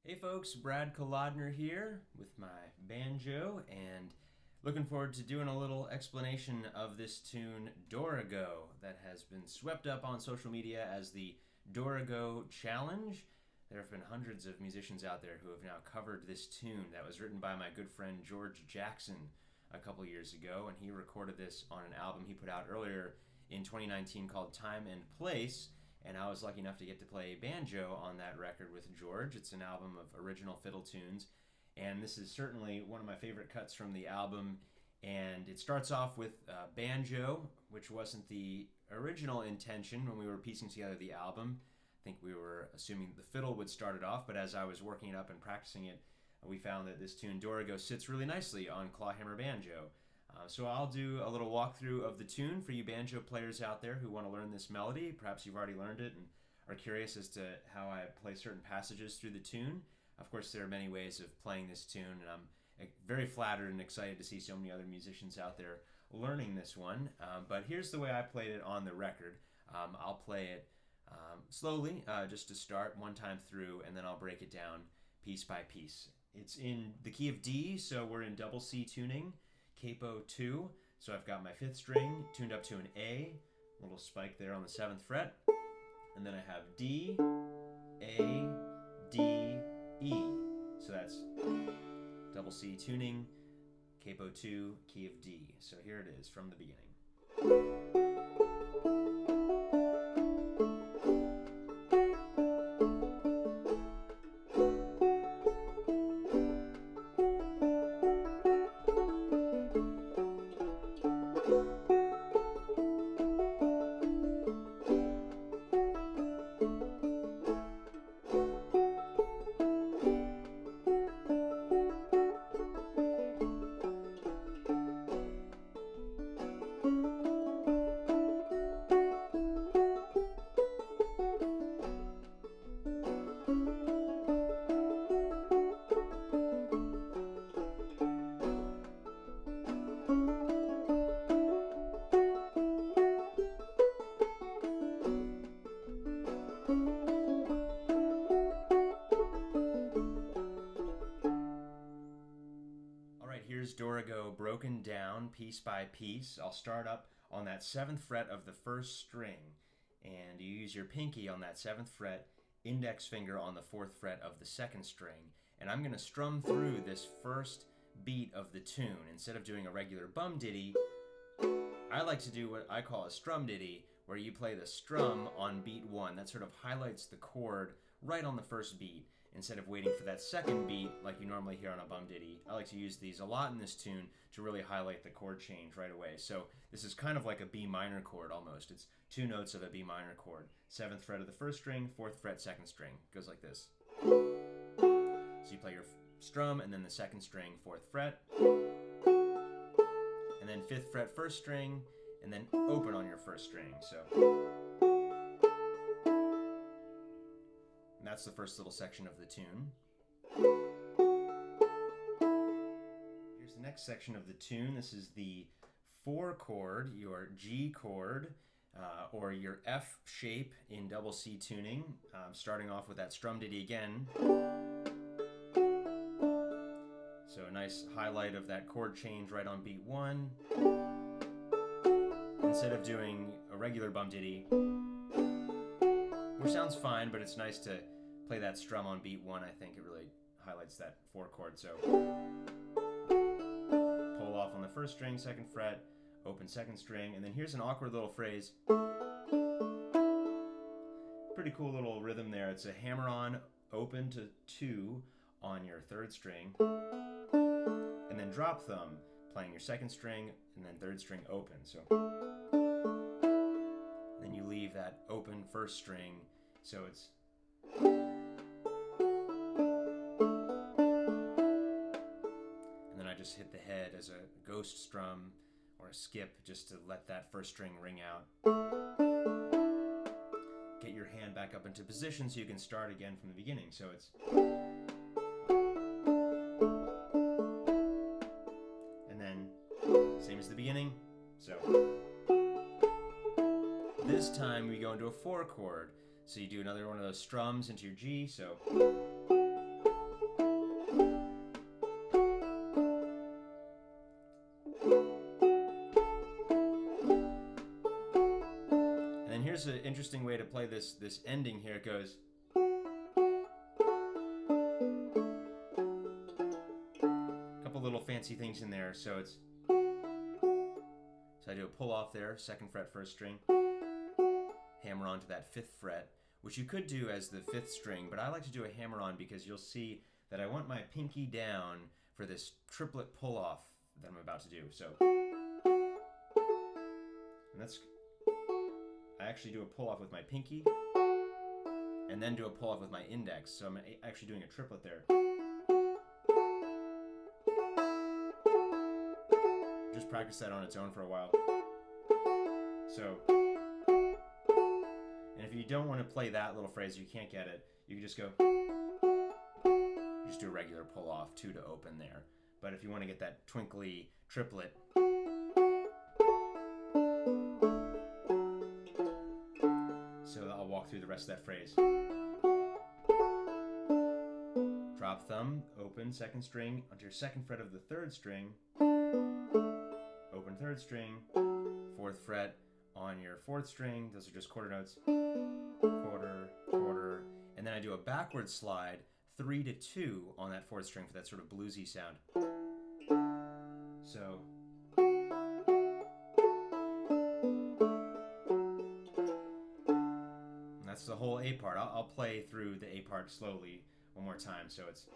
Hey folks, Brad Kolodner here with my banjo, and looking forward to doing a little explanation of this tune, Dorrigo, that has been swept up on social media as the Dorrigo Challenge. There have been hundreds of musicians out there who have now covered this tune that was written by my good friend George Jackson a couple years ago, and he recorded this on an album he put out earlier in 2019 called Time and Place. And I was lucky enough to get to play banjo on that record with George. It's an album of original fiddle tunes, and this is certainly one of my favorite cuts from the album. And it starts off with banjo, which wasn't the original intention when we were piecing together the album. I think we were assuming the fiddle would start it off, but as I was working it up and practicing it, we found that this tune, Dorrigo, sits really nicely on Clawhammer Banjo. So I'll do a little walkthrough of the tune for you banjo players out there who want to learn this melody. Perhaps you've already learned it and are curious as to how I play certain passages through the tune. Of course, there are many ways of playing this tune, and I'm very flattered and excited to see so many other musicians out there learning this one. But here's the way I played it on the record. I'll play it slowly, just to start, one time through, and then I'll break it down piece by piece. It's in the key of D, so we're in double C tuning. Capo 2, so I've got my 5th string tuned up to an A, little spike there on the 7th fret, and then I have D, A, D, E, so that's double C tuning, Capo 2, key of D. So here it is from the beginning. Here's Dorrigo broken down piece by piece. I'll start up on that 7th fret of the 1st string, and you use your pinky on that 7th fret, index finger on the 4th fret of the 2nd string, and I'm going to strum through this first beat of the tune. Instead of doing a regular bum ditty, I like to do what I call a strum ditty, where you play the strum on beat 1. That sort of highlights the chord right on the first beat, instead of waiting for that second beat like you normally hear on a bum ditty. I like to use these a lot in this tune to really highlight the chord change right away. So this is kind of like a B minor chord almost. It's 2 notes of a B minor chord. 7th fret of the 1st string, 4th fret, 2nd string. It goes like this. So you play your strum and then the 2nd string, 4th fret, and then 5th fret, 1st string, and then open on your 1st string. So and that's the first little section of the tune. Here's the next section of the tune. This is the 4 chord, your G chord, or your F shape in double C tuning, starting off with that strum ditty again. So a nice highlight of that chord change right on beat 1. Instead of doing a regular bum ditty, which sounds fine, but it's nice to play that strum on beat 1. I think it really highlights that 4 chord. So pull off on the 1st string, 2nd fret, open 2nd string, and then here's an awkward little phrase. Pretty cool little rhythm there. It's a hammer-on, open to 2 on your 3rd string, and then drop thumb, playing your 2nd string, and then 3rd string open. So then you leave that open 1st string, so it's and then I just hit the head as a ghost strum or a skip just to let that 1st string ring out. Get your hand back up into position so you can start again from the beginning. So it's and then same as the beginning. So this time we go into a 4 chord. So you do another one of those strums into your G, so here's an interesting way to play this ending here. It goes. A couple little fancy things in there. So it's. So I do a pull off there, 2nd fret, 1st string. Hammer on to that 5th fret, which you could do as the 5th string, but I like to do a hammer on because you'll see that I want my pinky down for this triplet pull off that I'm about to do. So, and that's, I actually do a pull off with my pinky and then do a pull off with my index. So I'm actually doing a triplet there. Just practice that on its own for a while. So, and if you don't want to play that little phrase, you can't get it, you can just go, you just do a regular pull off 2 to open there. But if you want to get that twinkly triplet, so I'll walk through the rest of that phrase. Drop thumb, open 2nd string onto your 2nd fret of the 3rd string, open 3rd string, 4th fret on your 4th string, those are just quarter notes, quarter, quarter, and then I do a backward slide 3 to 2 on that 4th string for that sort of bluesy sound. So, and that's the whole A part. I'll play through the A part slowly one more time, so it's.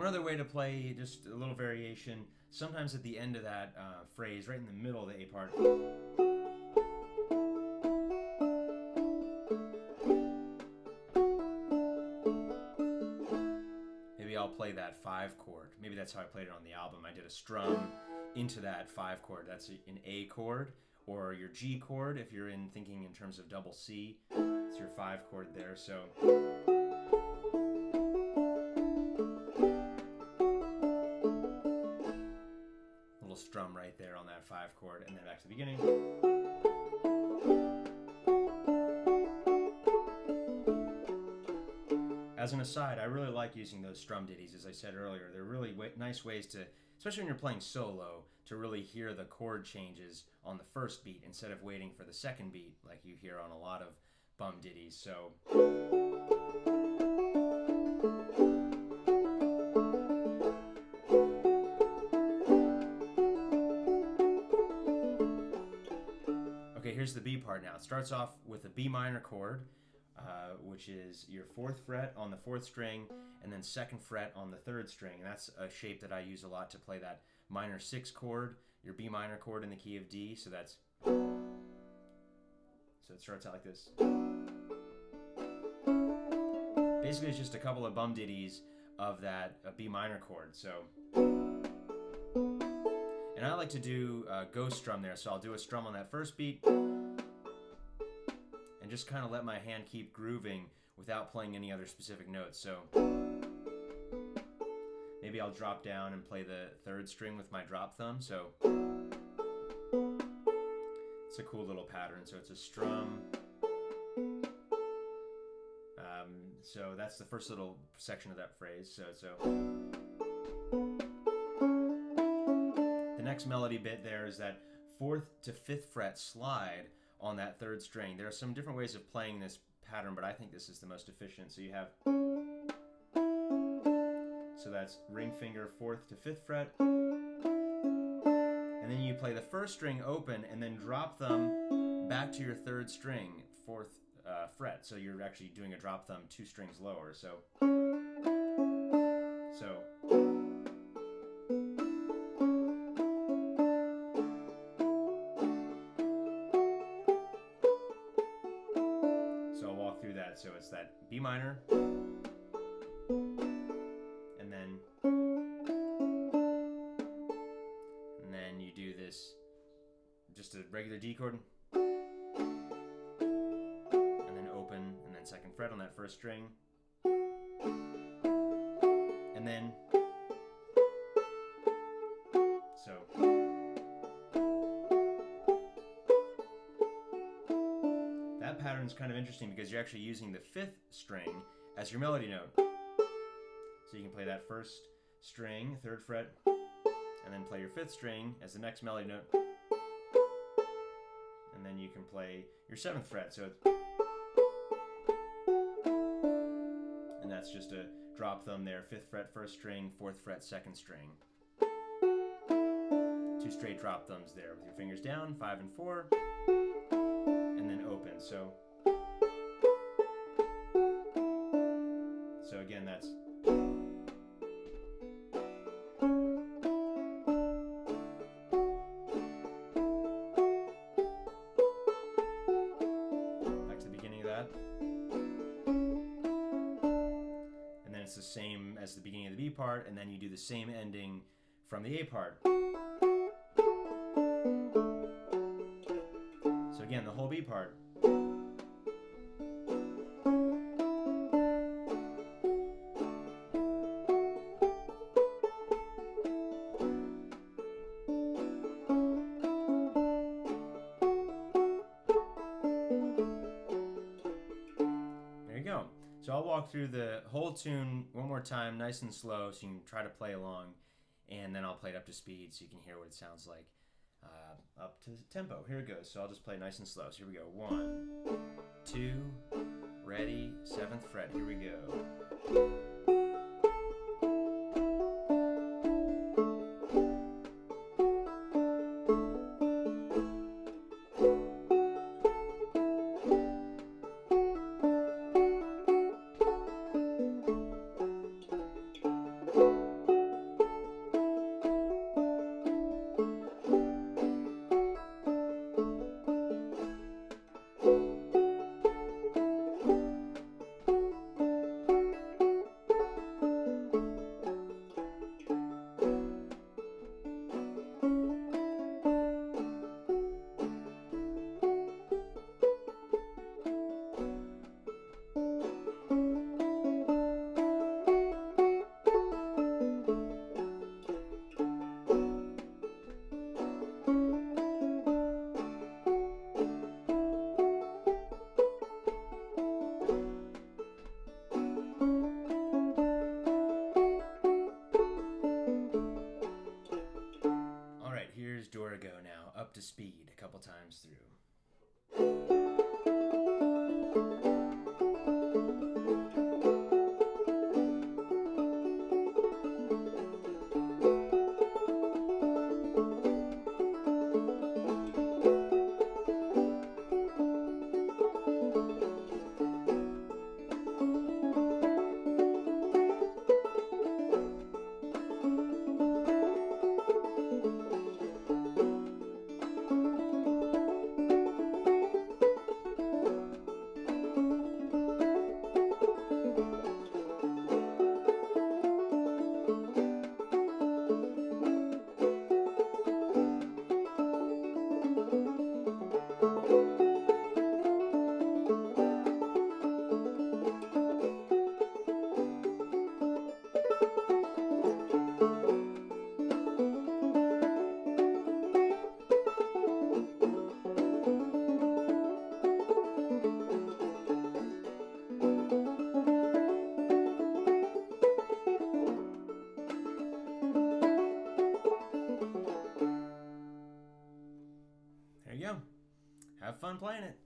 Another way to play, just a little variation, sometimes at the end of that phrase, right in the middle of the A part, maybe I'll play that 5 chord. Maybe that's how I played it on the album. I did a strum into that 5 chord. That's an A chord, or your G chord if you're thinking in terms of double C. It's your 5 chord there, so. Strum right there on that 5 chord, and then back to the beginning. As an aside, I really like using those strum ditties, as I said earlier. They're really nice ways to, especially when you're playing solo, to really hear the chord changes on the 1st beat instead of waiting for the 2nd beat like you hear on a lot of bum ditties. So. Here's the B part now. It starts off with a B minor chord, which is your 4th fret on the 4th string, and then 2nd fret on the 3rd string. And that's a shape that I use a lot to play that minor 6 chord, your B minor chord in the key of D. So that's, so it starts out like this. Basically, it's just a couple of bum ditties of that B minor chord. So. And I like to do a ghost strum there, so I'll do a strum on that 1st beat and just kind of let my hand keep grooving without playing any other specific notes. So maybe I'll drop down and play the 3rd string with my drop thumb. So it's a cool little pattern. So it's a strum. So that's the first little section of that phrase. So. The next melody bit there is that 4th to 5th fret slide on that 3rd string. There are some different ways of playing this pattern, but I think this is the most efficient. So you have, so that's ring finger 4th to 5th fret, and then you play the 1st string open and then drop them back to your 3rd string, 4th fret. So you're actually doing a drop thumb 2 strings lower. So. So it's that B minor, and then you do this, just a regular D chord, and then open, and then 2nd fret on that 1st string, and then, so, that pattern is kind of interesting because you're actually using the 5th string as your melody note. So you can play that 1st string, 3rd fret, and then play your 5th string as the next melody note. And then you can play your 7th fret. So it's, and that's just a drop thumb there, 5th fret, 1st string, 4th fret, 2nd string. 2 straight drop thumbs there with your fingers down, 5 and 4, and then open. So again, that's back to the beginning of that. And then it's the same as the beginning of the B part, and then you do the same ending from the A part. So again, the whole B part. There you go. So I'll walk through the whole tune one more time, nice and slow, so you can try to play along, and then I'll play it up to speed so you can hear what it sounds like. Up to tempo. Here it goes. So I'll just play nice and slow. So here we go. 1, 2, ready, 7th fret. Here we go. Here's Dorrigo now, up to speed a couple times through. There you go. Have fun playing it.